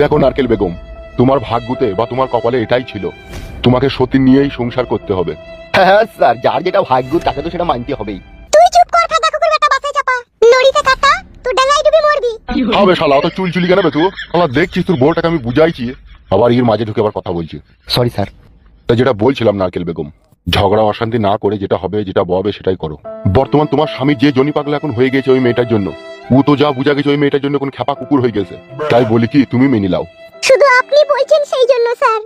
দেখো নারকেল বেগম, তোমার ভাগ্যতে বা তোমার কপালে এটাই ছিল, তোমাকে সতী নিয়েই সংসার করতে হবে। হ্যাঁ স্যার, যার যেটা ভাগ্য তাকে তো সেটা মানতে হবেই। তুই চুপ কর, ফাদা কুকুর বেটা বাসে চাপা, লড়িতে কাটা, তুই ডাঙায় ডুবে মরবি। হবে শালা, অত চুলচুলি কেন বে তুই? শালা দেখছিস তোর বউটাকে আমি বুঝাইছি, আবার এর মাঝে ঢুকে আবার কথা বলছি। Sorry sir. তা যেটা বলছিলাম নারকেল বেগম, ঝগড়া অশান্তি না করে যেটা হবে, যেটা ববে সেটাই করো। বর্তমান তোমার স্বামী যে জনি পাগলা এখন হয়ে গেছে ওই মেয়েটার জন্য, ও তো যা বুঝা গেছে ওই মেয়েটার জন্য কোন খেপা কুকুর হয়ে গেছে। তাই বলি কি তুমি মেনে নাও। শুধু আপনি বলছেন সেই জন্য স্যার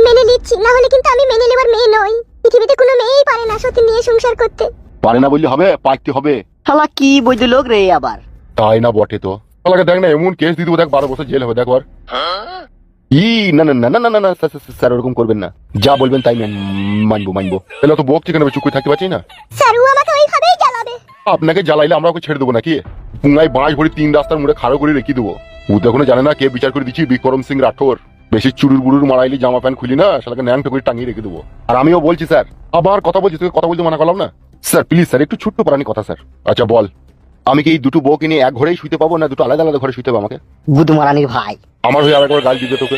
মেনে নিচ্ছি, না হলে কিন্তু আমি মেনে নেবার মেয়ে নই। পৃথিবীতে কোনো মেয়েই পারে না সত্যি নিয়ে সংসার করতে। পারে না বললে হবে, পারতে হবে। শালা কি বৈধ লোক রে আবার। তাই না বটে তো, শালাকে দেখ না এমন কেস দিয়ে দেবো, দেখ 12 বছর জেল হবে দেখ। আর ই না না না না না না স্যার ওরকম করবেন না, যা বলবেন তাই মানবো। তাহলে তো বকছি কেন, চুপ করে থাকতে পারছি না। স্যার ও আমাকে ওইভাবেই জ্বালাবে। আপনাকে জ্বালাইলে আমরা ওকে ছেড়ে দেবো নাকি? পুঙ্গায় বাঁশ ভরি 3 রাস্তার মুড়ে খাড়ো করে রেখে দেবো। ও তো এখনো জানে না কে বিচার করে দিচ্ছি, বিক্রম সিং রাঠোর। বেশি চুরুর বুড়ুর মারাইলি জামা প্যান্ট খুলি না, শালাকে ন্যাং করে টাঙিয়ে রেখে দেবো। আর আমিও বলছি স্যার, আবার কথা বলছি, তোকে কথা বলতে মানা করলাম না। স্যার প্লিজ স্যার, একটু ছোট্ট প্রাণী কথা স্যার। আচ্ছা বল, আমি কি এই দুটো বউকে নিয়ে এক ঘরেই শুতে পাবো, না দুটো আলাদা আলাদা ঘরে শুতে হবে আমাকে? গুদমারানির ভাই, আমার হয়ে আর একবার গাল দিবে তোকে?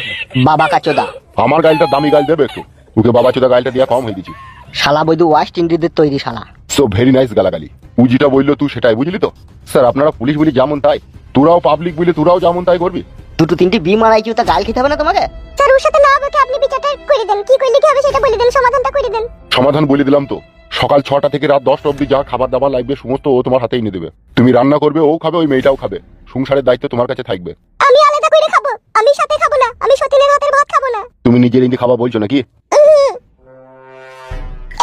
বাবা কাচোদা। আমার গালটা দামি গাল দেবে একটু, ওকে বাবা চোদা গালটা দিয়া কম হয়ে দিচ্ছি। শালা বৈধ ওয়েস্ট ইন্ডিজের তৈরি শালা। সো ভেরি নাইস গালাগালি। ও যেটা বললো তুই সেটাই বুঝলি তো? স্যার আপনারা পুলিশ বলি যেমন তাই, তোরাও পাবলিক বলি তোরাও যেমন তাই করবি। দুটো তিনটি বি মারাইছি, তা গাল খেতে হবে না তোমাকে? স্যার ওর সাথে না বকে আপনি বিচারটা করে দেন, কি করলে কি হবে সেটা বলে দেন, সমাধানটা করে দেন। সমাধান বলে দিলাম তো, সকাল 6টা থেকে রাত 10টা অব্দি যা খাবার দাবার লাগবে সমস্ত ও তোমার হাতে এনে দেবে। তুমি রান্না করবে, ও খাবে, ওই মেয়েটাও খাবে। সংসারের দায়িত্ব তোমার কাছে থাকবে। আমি আলাদা করে খাবো, আমি সাথে খাবো না, আমি সতীনের হাতের ভাত খাবো না। তুমি নিজের ইন্দি খাওয়া বলছো নাকি?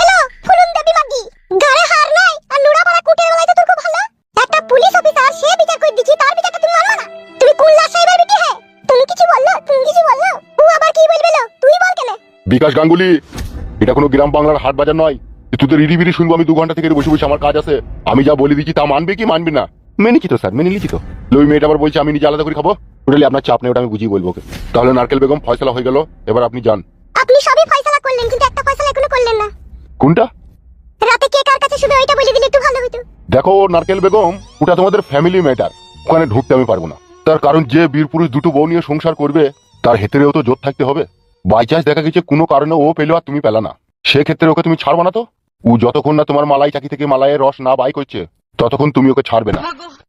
এলো ফুলুম দেবী মাগি, গায়ে হার নাই আর নুড়া পাড়া কুটের বেলায় তো তোর খুব ভালো। একটা পুলিশ অফিসার সে বিচার করে দিচ্ছি, তার বিচারটা তুমি মানবা না? তুমি কুল্লা সাহেবের বিটি হে, তুমি কিছু বললো? ও আবার কি বলবে? তুই বল কেন? বিকাশ গাঙ্গুলি, এটা কোনো গ্রাম বাংলার হাট বাজার নয় যে তোদের ইড়িবিড়ি শুনবো আমি 2 ঘন্টা থেকে বসে বসে। আমার কাজ আছে, আমি যা বলে দিচ্ছি তা মানবে কি মানবি না? মেনেছি তো স্যার, মেনে নিচ্ছি তো। ওই মেয়েটা আবার বলছে আমি নিজে আলাদা করে খাবো। টোটালি আপনার চাপ নেই, ওটা আমি বুঝিয়ে বলবো ওকে। তাহলে নারকেল বেগম ফয়সালা হয়ে গেল, এবার আপনি যান। আপনি সবই ফয়সালা করলেন, কিন্তু একটা ফয়সালা এখনো করলেন না। কোনটা? রাতে কে কার কাছে শুধু ওইটা বলে দিলে একটু ভালো হতো। দেখো নারকেল বেগম, ওটা তোমাদের ফ্যামিলি ম্যাটার, ওখানে ঢুকতে আমি পারবো না। তার কারণ যে বীর পুরুষ দুটো বউ নিয়ে সংসার করবে তার হেতেরেও তো জোর থাকতে হবে। বাই চান্স দেখা গেছে কোনো কারণে ও পেলো আর তুমি পেলা না, সেক্ষেত্রে ওকে তুমি ছাড়বো না তো। ও যতক্ষণ না তোমার মালাই চাকি থেকে মালাইয়ের রস না বাই করছে ততক্ষণ তুমি ওকে ছাড়বে না।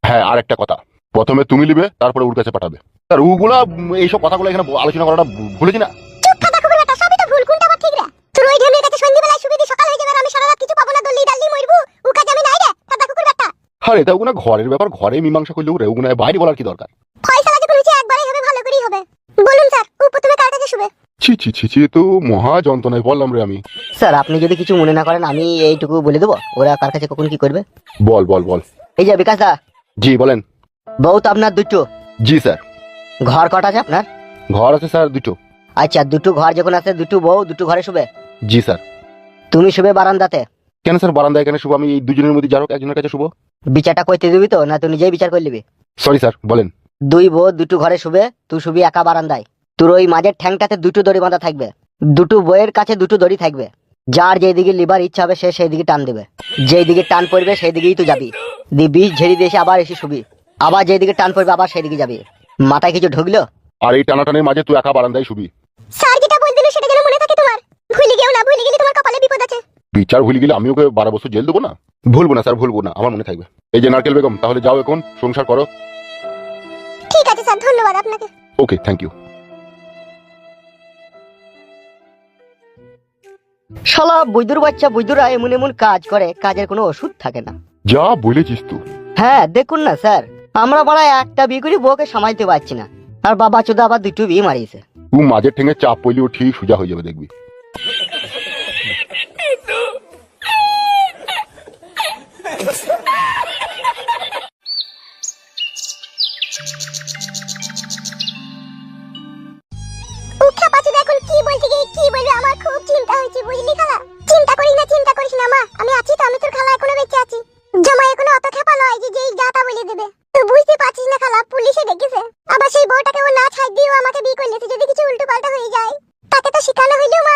হ্যাঁ, আর একটা কথা, প্রথমে তুমি নিবে তারপরে ওর কাছে পাঠাবে। তার ওগুলা এইসব কথাগুলো এখানে আলোচনা করাটা ভুলেছি না। চুপ থাকা কুকুর বেটা, সবই তো ভুল, কোনটা আবার ঠিক রে? তোর ওই ঢেমনির কাছে সন্ধ্যাবেলায় সুবিধে সকাল হয়ে যাবে আর আমি সারা রাত কিছু পাবো না, দল্লি ডাল্লি মরবো। ও কাজ আমি নাই রে, ফাদা কুকুর বেটা। আরে এটা ওগুনা ঘরের ব্যাপার, ঘরে মীমাংসা করলে ওরে ওগুনা বাইরে বলার কি দরকার? ফয়সালা যখন হচ্ছে একবারই হবে, ভালো করেই হবে। বলুন স্যার, ও প্রথমে কার কাছে শুবে? ছি ছি ছি ছি, তো মহা যন্ত্রণায় বললাম রে আমি। স্যার আপনি যদি কিছু মনে না করেন আমি এইটুকু বলে দেবো, ওরা কার কাছে কখন কি করবে। বল বল বল। এই যে বিকাশ দা, জি বলেন। বউ তো আপনার দুটো, জি স্যার। ঘর কটা আছে আপনার? ঘর আছে স্যার দুটো। আচ্ছা, দুটো ঘর যখন আছে, দুটো বউ দুটো ঘরে শুবে। জি স্যার। তুমি শুবে বারান্দাতে। কেন স্যার বারান্দায় কেন শুভ? আমি এই দুজনের মধ্যে যার হোক একজনের কাছে শুভ। বিচারটা করতে দিবি তো, না তুই নিজেই বিচার করে নিবি? সরি স্যার, বলেন। দুই বউ দুটো ঘরে শুবে, তুই শুবি একা বারান্দায়। তোর ওই মাঝের ঠ্যাংটাতে দুটো দড়ি বাঁধা থাকবে, দুটো বইয়ের কাছে দুটো দড়ি থাকবে। যার যেদিকে লিবার ইচ্ছা হবে সে সেই দিকে টান দেবে, যেই দিকে টান পড়বে সেই দিকেই তুই যাবি। বিষ ঝেড়ে দিয়ে এসে আবার এসে শুবি, আবার যেদিকে টান পড়বে আবার সেই দিকে যাবি। মাথায় কিছু ঢুকলো? আর এই টানাটানের মাঝে তুই একা বারান্দায় শুবি? স্যার যেটা বল দিল সেটা যেন মনে থাকে তোমার। ভুলে গেও না, ভুলে গেলে তোমার কপালে বিপদ আছে। বিচার ভুলে গেলে আমি ওকে 12 বছর জেল দেবো না? ভুলবো না স্যার, ভুলবো না, আমার মনে থাকবে। এই যে নারকেল বেগম, তাহলে যাও এখন সংসার করো। ঠিক আছে স্যার, ধন্যবাদ আপনাকে। ওকে, থ্যাংক ইউ। শালা বৈদুর বাচ্চা বৈদুরা এমন এমন কাজ করে, কাজের কোনো ওষুধ থাকে না। যা বলেছিস তুই। হ্যাঁ দেখুন না স্যার, আমরা বলা একটা বিয়ে করে বউকে সামালতে পারছি না, আর বাবা চোদা আবার দুটো বিয়ে মারিয়েছে। তুই মাঝের ঠেঙে চাপ পড়লি ও ঠিক সোজা হয়ে যাবে দেখবি। উঠা পাচু এখন কি বলতে গিয়ে কি বলবে, আমার খুব চিন্তা হচ্ছে বুঝলি খালা। চিন্তা করিস না মা, আমি আছি তো, আমি তোর খালা এখনো বেঁচে আছি। জামাই এখনো অত খেপা নয় যে যেই যাতা বলে দেবে। তুই বুঝতে পারছিস না খালা, পুলিশে ডেকেছে। আবার সেই বউটাকে ও না ছাড় দিয়েও আমাকে বিয়ে করলেছে, যদি কিছু উল্টো পাল্টা হয়ে যায় তাকে তো শিখানো হইলেও মা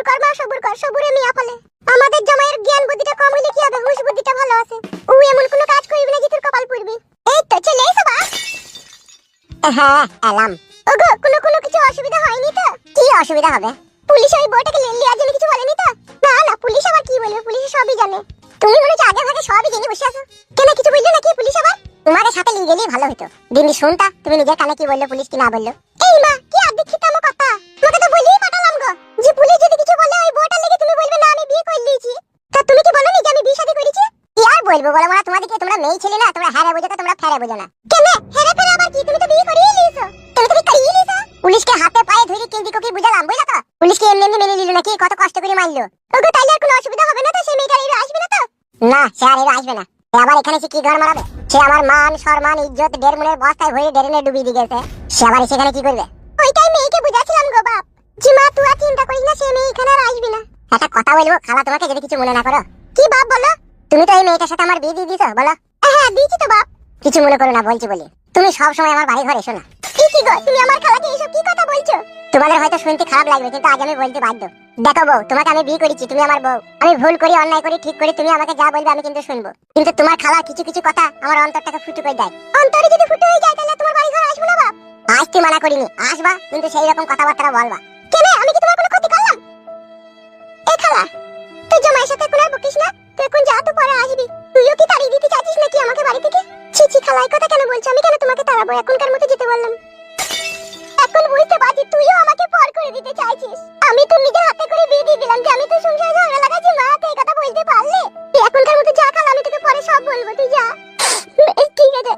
সবুর কর মা, সবুর কর, সবুরে মিয়া ফলে। আমাদের জামাইয়ের জ্ঞান বুদ্ধিটা কম হইলে কি হবে, হুঁশ বুদ্ধিটা ভালো আছে। ও এমন কোনো কাজ করবি না যে তোর কপাল পুড়বি। এই তো চলে এসো বাপ। হ্যাঁ এলাম। ওগো কোনো কিছু অসুবিধা হয়নি তো? কি অসুবিধা হবে? পুলিশ ওই বউটাকে লিয়ার জন্য কিছু বলেনি তো? না না, পুলিশ আবার কি বলবে, পুলিশ সবই জানে। তুমি মনে হচ্ছে আগে ভাগে সবই জেনে বসে আছো। কেন কিছু বললো নাকি পুলিশ আবার? তোমাদের সাথে নিয়ে গেলেই ভালো হতো। দিনই শুনতা তুমি নিজের কানে কি বললো পুলিশ কি না বললো। এই মা কি আদিক্ষিত আমার কথা, তোমাকে তো বলেই পাঠালাম গো যে পুলিশ যদি কিছু বলে ওই বউটার লেগে তুমি বলবে না আমি বিয়ে করে নিয়েছি। তা তুমি কি বলনি যে আমি বিয়ে শাদী করেছি? কি আর বলবো বলো না, তোমাদেরকে তোমরা মেয়ে ছেলে না, তোমরা হ্যারে বোঝো, তোমরা ফেরে বোঝো না। কেন হ্যারে ফেরে আবার কি? তুমি তো বিয়ে করিয়ে নিয়েছো। তুমি করিয়ে নিয়েছো। পুলিশকে হাতে পায়ে ধরে কেন্দ্রিক কি বুঝালাম, বুঝলা তো? পুলিশকে এমনি এমনি মেনে নিল নাকি, কত কষ্ট করে মারলো। ওগো তাইলে আর কোনো অসুবিধা হবে না তো? সেই মেয়েটা এর আসবে না তো? না সে আর এর আসবে না। আবার এখানে সে কি ঘর মারাবে? সে আমার মান সম্মান ইজ্জত ডেরমুনের বস্তায় ভরে ডেরেনে ডুবিয়ে দিয়ে গেছে। সে আবার সেখানে কি করবে? ওইটাই মেয়েকে বুঝাছিলাম গো বাপ, জি মা তুই আর চিন্তা করিস না, সে মেয়ে এখানে আর আসবে না। একটা কথা বলবো খালা, তোমাকে যদি কিছু মনে না করো। কি বাপ বলো? তুমি তো এই মেয়েটার সাথে আমার বিয়ে দিয়ে দিছো বলো? হ্যাঁ দিয়েছি তো বাপ। কিছু মনে করো না বলছি বলি, তুমি সব সময় আমার বাড়ি ঘরে এসো না। কি গো তুমি আমার খালাকে এসব কি কথা বলছো? তোমাদের হয়তো শুনতে খারাপ লাগবে কিন্তু আজ আমি বলতে বাধ্য। দেখো বউ, তোমাকে আমি বিয়ে করেছি, তুমি আমার বউ। আমি ভুল করি অন্যায় করি ঠিক করি, তুমি আমাকে যা বলবে আমি কিন্তু শুনবো। কিন্তু তোমার খালা কিছু কিছু কথা আমার অন্তরটাকে ফুটো করে দেয়। অন্তরে যদি ফুটো হয়ে যায় তাহলে তোমার বাড়ি ঘরে আসবো না বাপ। আসতে মানা করিনি, আসবা কিন্তু সেই রকম কথাবার্তা বলবা। কেন আমি কি তোমার কোনো ক্ষতি করলাম? এ খালা তুই জামাইয়ের সাথে কোনো বকিস না, তুই এখন যা, তো পরে আসবি। তুইও কি তাড়িয়ে দিতে চাচ্ছিস নাকি আমাকে বাড়ি থেকে? ছি ছি খালা, এই কথা কেন বলছো? আমি কেন তোমাকে তাড়াবো? এখনকার মতো যেতে বললাম। এখন বুঝতে পারছি তুইও আমাকে পর করে দিতে চাইছিস। আমি তো নিজে হাতে করে বিয়ে দিয়ে দিলাম যে আমি তো সংসারে ঝগড়া লাগাচ্ছি। মা তো এই কথা বলতে পারলে? তুই এখনকার মতো যা খালা, আমি তোকে পরে সব বলবো, তুই যা। ঠিক আছে।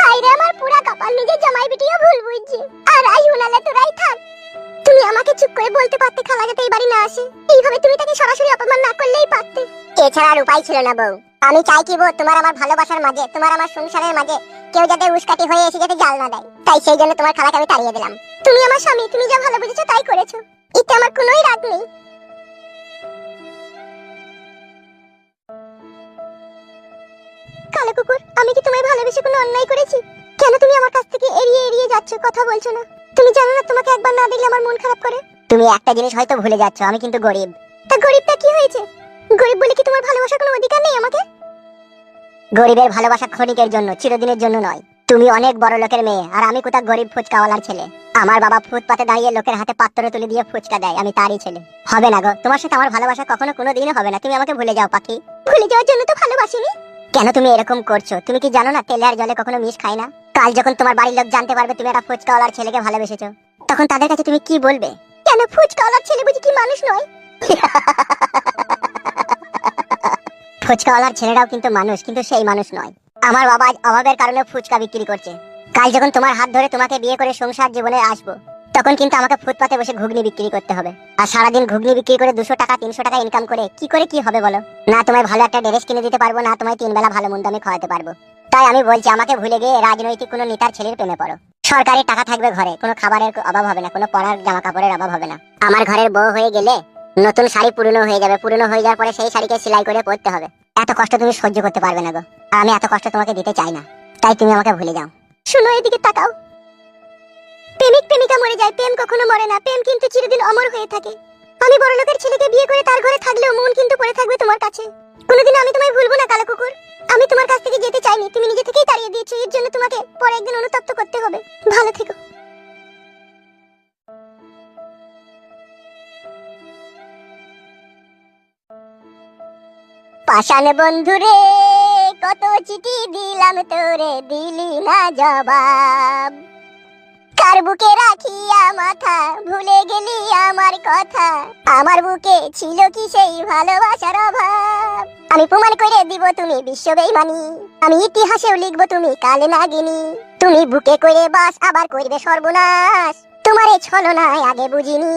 আইরে আমার পুরা কপাল, নিজের জামাই বিটিও ভুল বুঝছি। আর আই হুনালে তোরাই থাক। তুমি আমাকে চুপ করে বলতে পারতে খালা যাতে এই বাড়ি না আসে। এইভাবে তুমি তাকে সরাসরি অপমান না করলেই পারতে। এছাড়া আর উপায় ছিল না বউ। আমি চাই কি বউ, তোমার আমার ভালোবাসার মাঝে, তোমার আমার সংসারের মাঝে কেউ যাতে উস্কাটি হয়ে এসে যাতে জাল না দেয়। তাই সেই জন্য তোমার খালাকে আমি তাড়িয়ে দিলাম। তুমি আমার স্বামী, তুমি যা ভালো বুঝেছো তাই করেছো, এতে আমার কোনোই রাগ নেই। কালো কুকুর, আমি কি তোমায় ভালোবেসে কোনো অন্যায় করেছি? কেন তুমি আমার কাছ থেকে এড়িয়ে এড়িয়ে যাচ্ছ, কথা বলছো না? তুমি জানো না তোমাকে একবার না দেখলে আমার মন খারাপ করে? তুমি একটা জিনিস হয়তো ভুলে যাচ্ছ, আমি কিন্তু গরিব। তা গরিবটা কি হয়েছে? গরিব বলে কি তোমার ভালোবাসার কোনো অধিকার নেই আমাকে? গরিবের ভালোবাসা ক্ষণিকের জন্য, চিরদিনের জন্য নয়। তুমি অনেক বড় লোকের মেয়ে আর আমি কোথা গরিব ফুচকাওয়ালার ছেলে। আমার বাবা ফুটপাতে দাঁড়িয়ে লোকের হাতে পাত্র তুলে দিয়ে ফুচকা দেয়, আমি তারই ছেলে। হবে না গো, তোমার সাথে আমার ভালোবাসা কখনো কোনো দিনও হবে না। তুমি আমাকে ভুলে যাও পাখি। ভুলে যাওয়ার জন্য তো ভালোবাসিনি। কেন তুমি এরকম করছো? তুমি কি জানো না তেলে আর জলে কখনো মিশ খায় না? কাল যখন তোমার বাড়ির লোক জানতে পারবে তুমি একটা ফুচকাওয়ালার ছেলেকে ভালোবেসেছো, তখন তাদের কাছে তুমি কি বলবে? কেন ফুচকাওয়ালার ছেলে বুঝি কি মানুষ নয়? ফুচকাওয়ালার ছেলেরাও কিন্তু মানুষ, কিন্তু সেই মানুষ নয়। আমার বাবা আজ অভাবের কারণে ফুচকা বিক্রি করছে। কাল যখন তোমার হাত ধরে তোমাকে বিয়ে করে সংসার জীবনে আসবো, তখন কিন্তু আমাকে ফুটপাতে বসে ঘুগনি বিক্রি করতে হবে। আর সারাদিন ঘুগনি বিক্রি করে 200 টাকা 300 টাকা ইনকাম করে কি হবে বলো? না তোমায় ভালো একটা ড্রেস কিনে দিতে পারবো, না তোমায় 3 বেলা ভালো মন্দ আমি খাওয়াতে পারবো। তাই আমি বলছি আমাকে ভুলে গিয়ে রাজনৈতিক কোনো নেতার ছেলের প্রেমে পড়ো। সরকারি টাকা থাকবে ঘরে, কোনো খাবারের অভাব হবে না, কোনো পরার জামা কাপড়ের অভাব হবে না। আমার ঘরের বউ হয়ে গেলে নতুন শাড়ি পুরনো হয়ে যাবে, পুরনো হয়ে যাওয়ার পরে সেই শাড়িকে সেলাই করে পরতে হবে। এত কষ্ট তুমি সহ্য করতে পারবে না গো, আর আমি এত কষ্ট তোমাকে দিতে চাই না। তাই তুমি আমাকে ভুলে যাও। শুনো এদিকে তাকাও। প্রেমিক প্রেমিকা মরে যায়, প্রেম কখনো মরে না। প্রেম কিন্তু চিরদিন অমর হয়ে থাকে। আমি বড় লোকের ছেলেকে বিয়ে করে তার ঘরে থাকলেও মন কিন্তু পড়ে থাকবে তোমার কাছে। কোনোদিন আমি তোমায় ভুলবো না কালো কুকুর। আমি তোমার কাছ থেকে যেতে চাইনি, তুমি নিজে থেকেই তাড়িয়ে দিয়েছো। এর জন্য তোমাকে পরে একদিন অনুতপ্ত করতে হবে। ভালো থেকো। পাষাণ বন্ধুরে কত চিঠি দিলাম তোরে, দিলি না জবাব। কার বুকে রাখিয়া মাথা ভুলে গেলি আমার কথা। আমার বুকে ছিল কি সেই ভালোবাসার অভাব? আমি প্রমাণ করে দিব তুমি বিশ্ব বেঈমানি। আমি ইতিহাসেও লিখবো তুমি কালে নাগিনী। তুমি বুকে করে বাস আবার করবে সর্বনাশ। তোমারে ছলনায় আগে বুঝিনি।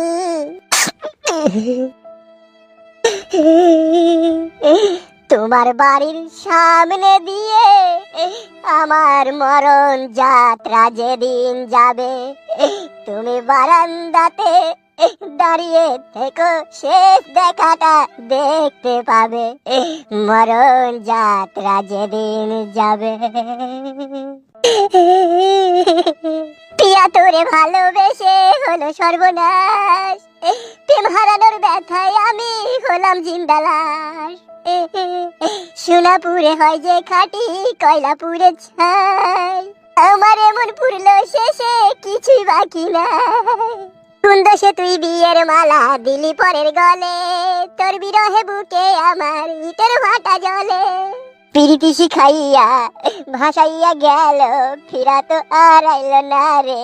তোমার বাড়ির সামনে দিয়ে আমার মরণ যাত্রা যেদিন যাবে, তুমি বারান্দাতে দাঁড়িয়ে থেকো, শেষ দেখাটা দেখতে পাবে। মরণ যাত্রা যেদিন যাবে। পিয়া তোরে ভালোবেসে হলো সর্বনাশ। হলাম জিন্দালাস। সোনাপুরে হয় যে খাটি, কয়লাপুরে ছাই। আমার এমন পুরলো শেষে কিছুই বাকি নাই। কোন দোষে তুই বিয়ের মালা দিলি পরের গলে, তোর বিরহে বুকে আমার ইটের ভাটা জলে। প্রীতি শিখাইয়া ভাসাইয়া গেল, ফিরা তো আর আইলো না রে।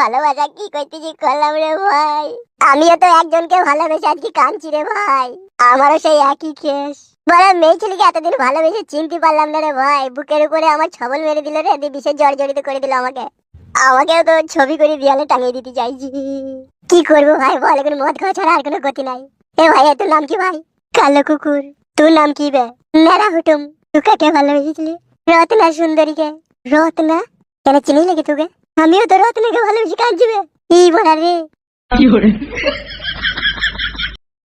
ভালোবাসা কি কইতেছি করলাম রে ভাই। আমিও তো একজনকে ভালোবেসে আজকে কাঁদছি রে ভাই। আমারও সেই একই কেস। বড় মেয়ে ছেলেকে এতদিন ভালোবেসে চিনতে পারলাম না রে ভাই। বুকের উপরে আমার ছবল মেরে দিল রে, দিয়ে বিষে জর্জরিত করে দিল আমাকে। আমাকেও তো ছবি করে দেয়ালে টাঙিয়ে দিতে চাইছি। কি করবো ভাই বল, এখন মদ খাওয়া ছাড়া আর কোনো গতি নাই। এ ভাই তোর নাম কি ভাই? কালো কুকুর। তোর নাম কি বে? মেরা হুটুম। তুই কাকে ভালোবেসেছিলি? রত্না সুন্দরীকে। রত্না? কেন চিনি নাকি তোকে? আমিও তো রত্নাকে ভালোবেসে কাঁদছি বে। এই বলা রে।